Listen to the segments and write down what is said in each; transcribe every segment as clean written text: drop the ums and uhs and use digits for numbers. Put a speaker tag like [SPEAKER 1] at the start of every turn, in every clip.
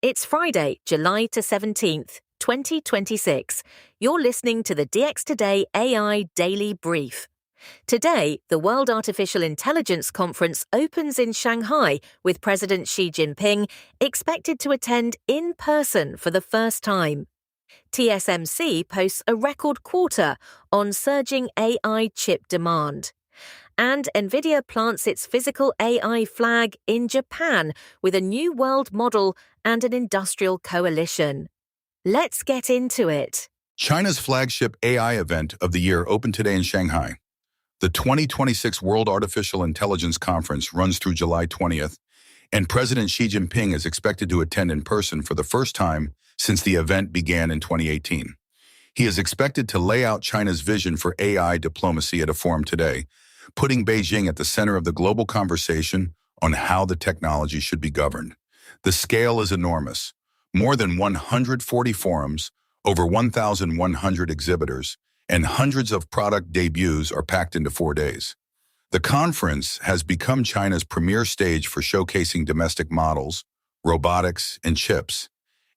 [SPEAKER 1] It's Friday, July 17th, 2026. You're listening to the DX Today AI Daily Brief. Today, the World Artificial Intelligence Conference opens in Shanghai with President Xi Jinping expected to attend in person for the first time. TSMC posts a record quarter on surging AI chip demand. And Nvidia plants its physical AI flag in Japan with a new world model and an industrial coalition. Let's get into it.
[SPEAKER 2] China's flagship AI event of the year opened today in Shanghai. The 2026 World Artificial Intelligence Conference runs through July 20th, and President Xi Jinping is expected to attend in person for the first time since the event began in 2018. He is expected to lay out China's vision for AI diplomacy at a forum today, putting Beijing at the center of the global conversation on how the technology should be governed. The scale is enormous. More than 140 forums, over 1,100 exhibitors, and hundreds of product debuts are packed into 4 days. The conference has become China's premier stage for showcasing domestic models, robotics, and chips.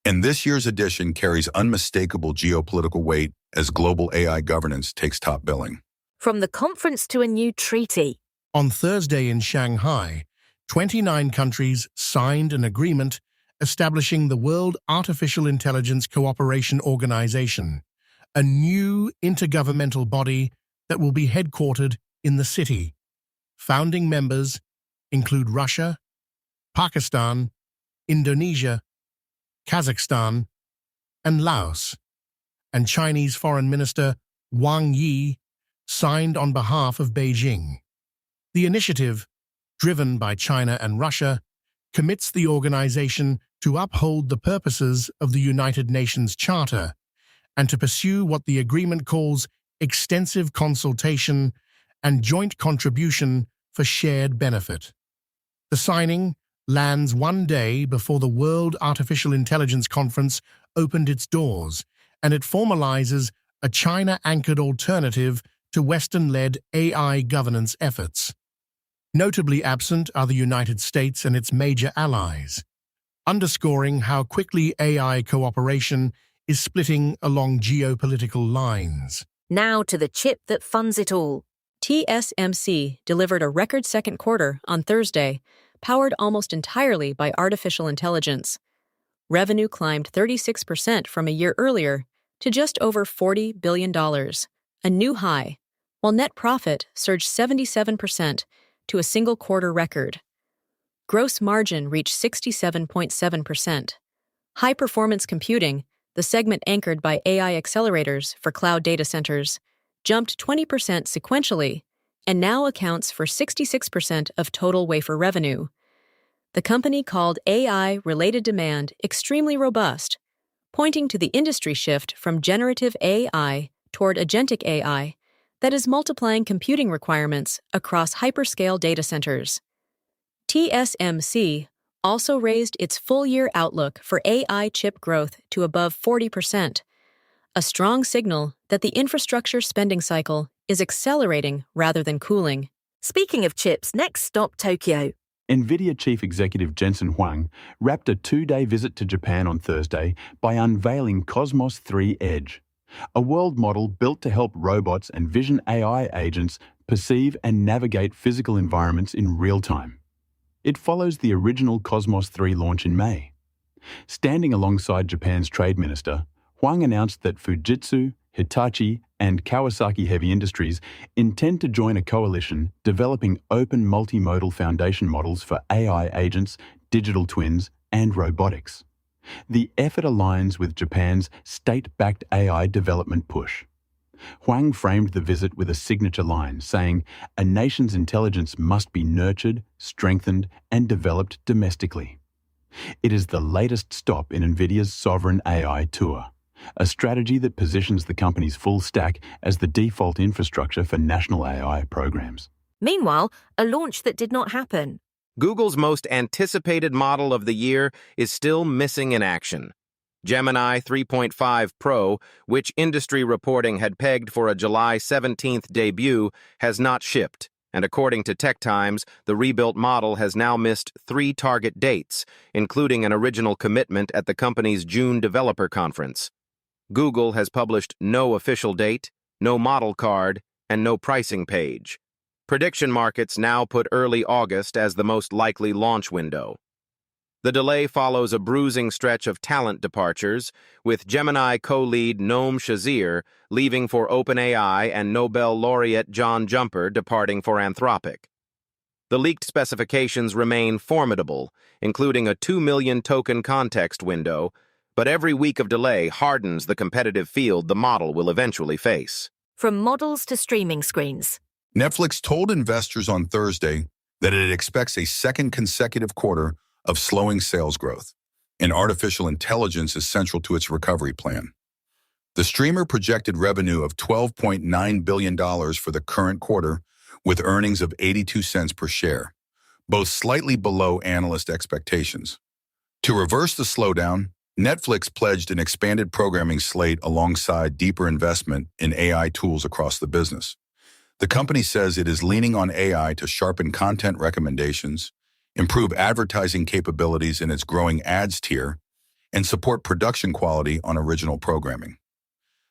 [SPEAKER 2] And this year's edition carries unmistakable geopolitical weight as global AI governance takes top billing.
[SPEAKER 1] From the conference to a new treaty.
[SPEAKER 3] On Thursday in Shanghai, 29 countries signed an agreement establishing the World Artificial Intelligence Cooperation Organization, a new intergovernmental body that will be headquartered in the city. Founding members include Russia, Pakistan, Indonesia, Kazakhstan, and Laos, and Chinese Foreign Minister Wang Yi signed on behalf of Beijing. The initiative, driven by China and Russia, commits the organization to uphold the purposes of the United Nations Charter and to pursue what the agreement calls extensive consultation and joint contribution for shared benefit. The signing lands 1 day before the World Artificial Intelligence Conference opened its doors, and it formalizes a China-anchored alternative to Western-led AI governance efforts. Notably absent are the United States and its major allies, underscoring how quickly AI cooperation is splitting along geopolitical lines.
[SPEAKER 1] Now to the chip that funds it all.
[SPEAKER 4] TSMC delivered a record second quarter on Thursday, powered almost entirely by artificial intelligence. Revenue climbed 36% from a year earlier to just over $40 billion, a new high, while net profit surged 77% to a single-quarter record. Gross margin reached 67.7%. High-performance computing, the segment anchored by AI accelerators for cloud data centers, jumped 20% sequentially and now accounts for 66% of total wafer revenue. The company called AI-related demand extremely robust, pointing to the industry shift from generative AI toward agentic AI that is multiplying computing requirements across hyperscale data centers. TSMC also raised its full-year outlook for AI chip growth to above 40%, a strong signal that the infrastructure spending cycle is accelerating rather than cooling.
[SPEAKER 1] Speaking of chips, next stop Tokyo.
[SPEAKER 5] Nvidia Chief Executive Jensen Huang wrapped a 2-day visit to Japan on Thursday by unveiling Cosmos 3 Edge, a world model built to help robots and vision AI agents perceive and navigate physical environments in real time. It follows the original Cosmos 3 launch in May. Standing alongside Japan's Trade Minister, Huang announced that Fujitsu, Hitachi, and Kawasaki Heavy Industries intend to join a coalition developing open multimodal foundation models for AI agents, digital twins, and robotics. The effort aligns with Japan's state-backed AI development push. Huang framed the visit with a signature line saying, "A nation's intelligence must be nurtured, strengthened, and developed domestically." It is the latest stop in Nvidia's sovereign AI tour, a strategy that positions the company's full stack as the default infrastructure for national AI programs.
[SPEAKER 1] Meanwhile, a launch that did not happen.
[SPEAKER 6] Google's most anticipated model of the year is still missing in action. Gemini 3.5 Pro, which industry reporting had pegged for a July 17th debut, has not shipped, and according to Tech Times, the rebuilt model has now missed 3 target dates, including an original commitment at the company's June developer conference. Google has published no official date, no model card, and no pricing page. Prediction markets now put early August as the most likely launch window. The delay follows a bruising stretch of talent departures, with Gemini co-lead Noam Shazir leaving for OpenAI and Nobel laureate John Jumper departing for Anthropic. The leaked specifications remain formidable, including a 2 million token context window, but every week of delay hardens the competitive field the model will eventually face.
[SPEAKER 1] From models to streaming screens.
[SPEAKER 2] Netflix told investors on Thursday that it expects a second consecutive quarter of slowing sales growth, and artificial intelligence is central to its recovery plan. The streamer projected revenue of $12.9 billion for the current quarter, with earnings of 82 cents per share, both slightly below analyst expectations. To reverse the slowdown, Netflix pledged an expanded programming slate alongside deeper investment in AI tools across the business. The company says it is leaning on AI to sharpen content recommendations, improve advertising capabilities in its growing ads tier, and support production quality on original programming.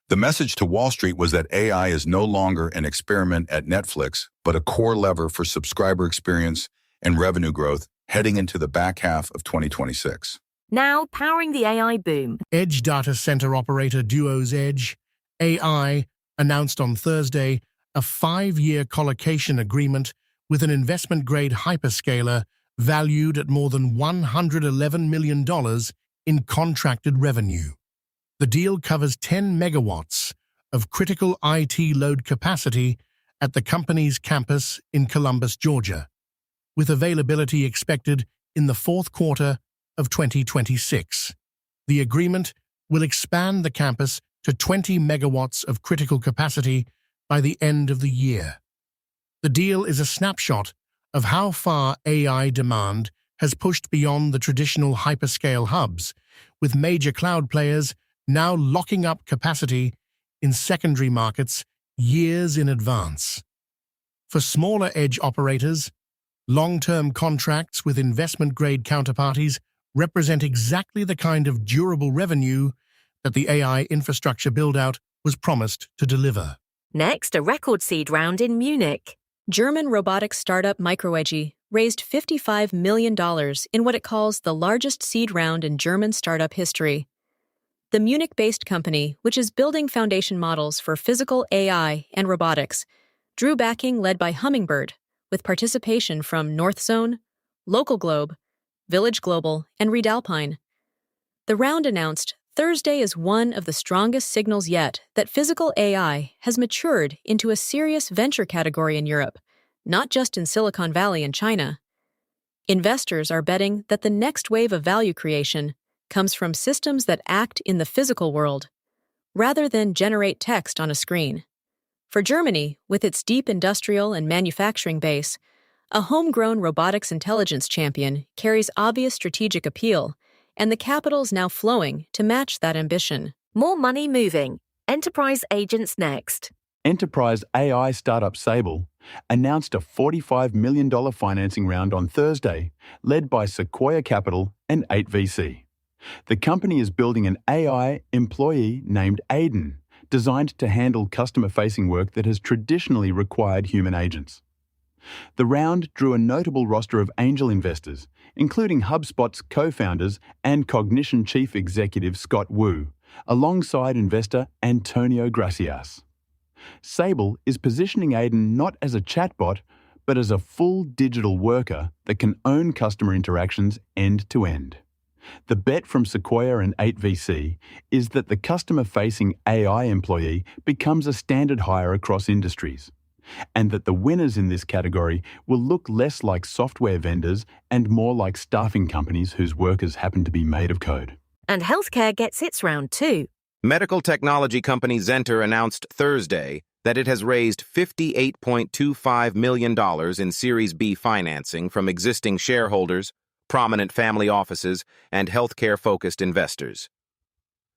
[SPEAKER 2] The message to Wall Street was that AI is no longer an experiment at Netflix, but a core lever for subscriber experience and revenue growth heading into the back half of 2026.
[SPEAKER 1] Now powering the AI boom.
[SPEAKER 3] Edge data center operator Duo's Edge AI announced on Thursday a 5-year colocation agreement with an investment-grade hyperscaler valued at more than $111 million in contracted revenue. The deal covers 10 megawatts of critical IT load capacity at the company's campus in Columbus, Georgia, with availability expected in the fourth quarter of 2026. The agreement will expand the campus to 20 megawatts of critical capacity by the end of the year. The deal is a snapshot of how far AI demand has pushed beyond the traditional hyperscale hubs, with major cloud players now locking up capacity in secondary markets years in advance. For smaller edge operators, long-term contracts with investment-grade counterparties represent exactly the kind of durable revenue that the AI infrastructure build-out was promised to deliver.
[SPEAKER 1] Next, a record seed round in Munich.
[SPEAKER 4] German robotics startup microagi raised $55 million in what it calls the largest seed round in German startup history. The Munich-based company, which is building foundation models for physical AI and robotics, drew backing led by Hummingbird, with participation from Northzone, Local Globe, Village Global, and Reed Alpine. The round announced Thursday is one of the strongest signals yet that physical AI has matured into a serious venture category in Europe, not just in Silicon Valley and China. Investors are betting that the next wave of value creation comes from systems that act in the physical world, rather than generate text on a screen. For Germany, with its deep industrial and manufacturing base, a homegrown robotics intelligence champion carries obvious strategic appeal, and the capital's now flowing to match that ambition.
[SPEAKER 1] More money moving. Enterprise agents next.
[SPEAKER 5] Enterprise AI startup Sable announced a $45 million financing round on Thursday, led by Sequoia Capital and 8VC. The company is building an AI employee named Aiden, designed to handle customer-facing work that has traditionally required human agents. The round drew a notable roster of angel investors, including HubSpot's co-founders and Cognition chief executive Scott Wu, alongside investor Antonio Gracias. Sable is positioning Aiden not as a chatbot, but as a full digital worker that can own customer interactions end-to-end. The bet from Sequoia and 8VC is that the customer-facing AI employee becomes a standard hire across industries, and that the winners in this category will look less like software vendors and more like staffing companies whose workers happen to be made of code.
[SPEAKER 1] And healthcare gets its round too.
[SPEAKER 6] Medical technology company Xenter announced Thursday that it has raised $58.25 million in Series B financing from existing shareholders, prominent family offices, and healthcare-focused investors.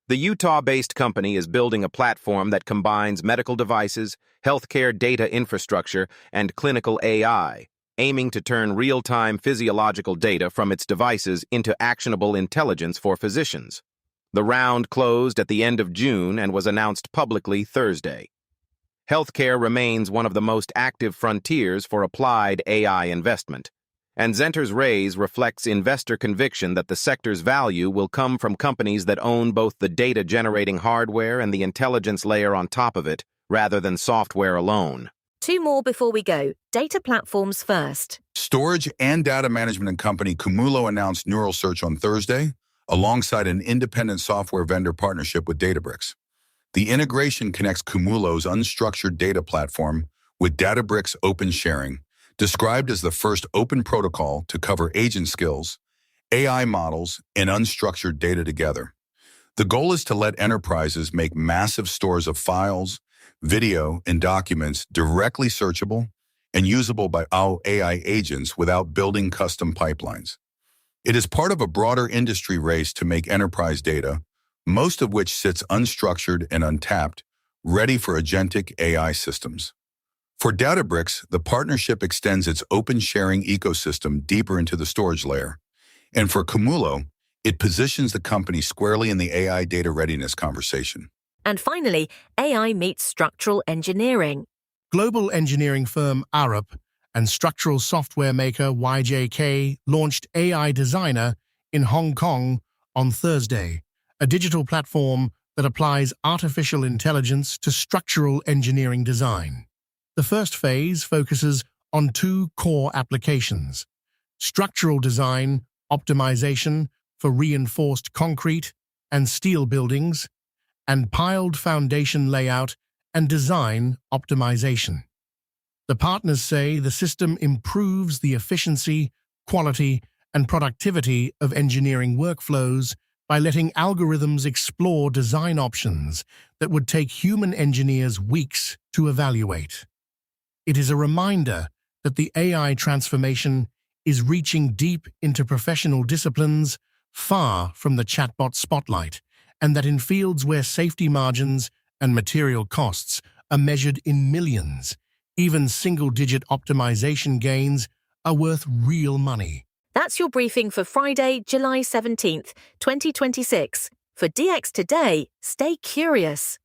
[SPEAKER 6] The Utah-based company is building a platform that combines medical devices, healthcare data infrastructure, and clinical AI, aiming to turn real-time physiological data from its devices into actionable intelligence for physicians. The round closed at the end of June and was announced publicly Thursday. Healthcare remains one of the most active frontiers for applied AI investment, and Xenter's raise reflects investor conviction that the sector's value will come from companies that own both the data-generating hardware and the intelligence layer on top of it, rather than software alone.
[SPEAKER 1] Two more before we go. Data platforms first.
[SPEAKER 2] Storage and data management company Qumulo announced NeuralSearch on Thursday, alongside an independent software vendor partnership with Databricks. The integration connects Qumulo's unstructured data platform with Databricks open sharing, described as the first open protocol to cover agent skills, AI models, and unstructured data together. The goal is to let enterprises make massive stores of files, video, and documents directly searchable and usable by our AI agents without building custom pipelines. It is part of a broader industry race to make enterprise data, most of which sits unstructured and untapped, ready for agentic AI systems. For Databricks, the partnership extends its open sharing ecosystem deeper into the storage layer. And for Qumulo, it positions the company squarely in the AI data readiness conversation.
[SPEAKER 1] And finally, AI meets structural engineering.
[SPEAKER 3] Global engineering firm Arup and structural software maker YJK launched AI Designer in Hong Kong on Thursday, a digital platform that applies artificial intelligence to structural engineering design. The first phase focuses on two core applications: structural design optimization for reinforced concrete and steel buildings, and piled foundation layout and design optimization. The partners say the system improves the efficiency, quality, and productivity of engineering workflows by letting algorithms explore design options that would take human engineers weeks to evaluate. It is a reminder that the AI transformation is reaching deep into professional disciplines far from the chatbot spotlight, and that in fields where safety margins and material costs are measured in millions, even single-digit optimization gains are worth real money.
[SPEAKER 1] That's your briefing for Friday, July 17th, 2026. For DX Today, stay curious.